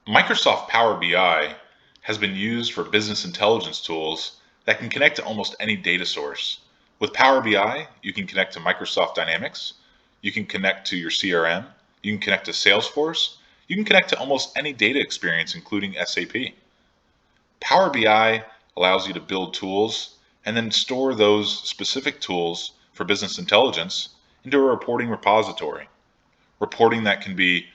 Microsoft Power BI has been used for business intelligence tools that can connect to almost any data source. With Power BI, you can connect to Microsoft Dynamics, you can connect to your CRM, you can connect to Salesforce, you can connect to almost any data experience, including SAP. Power BI allows you to build tools and then store those specific tools for business intelligence into a reporting repository. Reporting that can be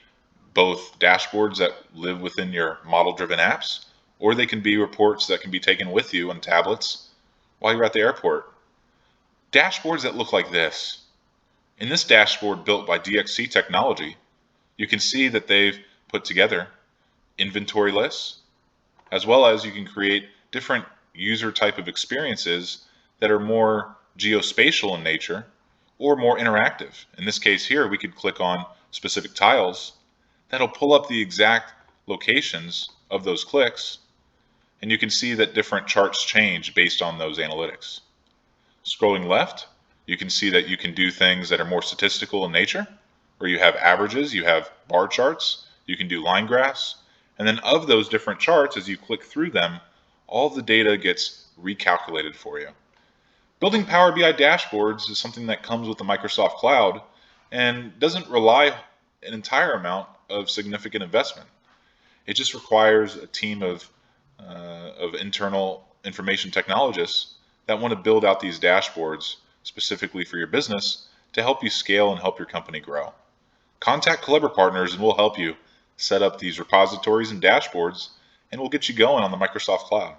both dashboards that live within your model driven apps, or they can be reports that can be taken with you on tablets while you're at the airport. Dashboards that look like this. In this dashboard built by DXC Technology, you can see that they've put together inventory lists, as well as you can create different user type of experiences that are more geospatial in nature or more interactive. In this case here, we could click on specific tiles that'll pull up the exact locations of those clicks, and you can see that different charts change based on those analytics. Scrolling left, you can see that you can do things that are more statistical in nature, where you have averages, you have bar charts, you can do line graphs, and then of those different charts, as you click through them, all the data gets recalculated for you. Building Power BI dashboards is something that comes with the Microsoft Cloud and doesn't rely an entire amount of significant investment. It just requires a team of internal information technologists that want to build out these dashboards specifically for your business to help you scale and help your company grow. Contact Collabor Partners and we'll help you set up these repositories and dashboards, and we'll get you going on the Microsoft Cloud.